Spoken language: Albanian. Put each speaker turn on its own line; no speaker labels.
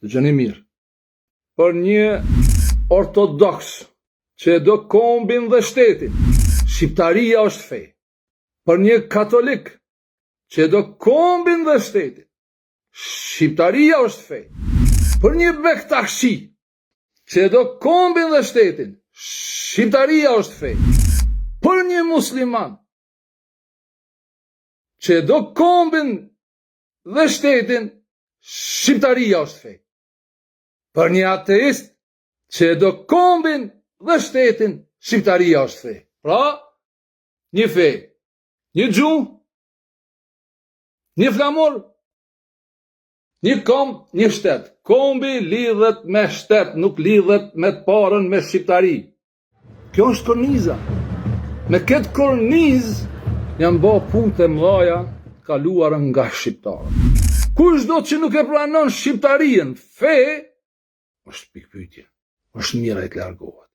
dëgjoni mirë, për një ortodoks që e do kombin dhe shtetin, shqiptaria është fe. Për një katolik që e do kombin dhe shtetin, shqiptaria është fe. Për një bektashi që e do kombin dhe shtetin, shqiptaria është fe. Për një musliman që e do kombin dhe shtetin, shqiptaria është fe. Për një ateist që e do kombin dhe shtetin, shqiptaria është fe. Pra, një fe, një gjuhë, një flamur, një komb, një shtet. Kombi lidhet me shtet, nuk lidhet me të parën me shqiptari. Kjo është korniza. Me këtë kornizë janë bë punë të mëdha kaluar nga shqiptarët. Kushdo që nuk e pranon shqiptarien, fe, është pikpyetje, është mira e të largohet.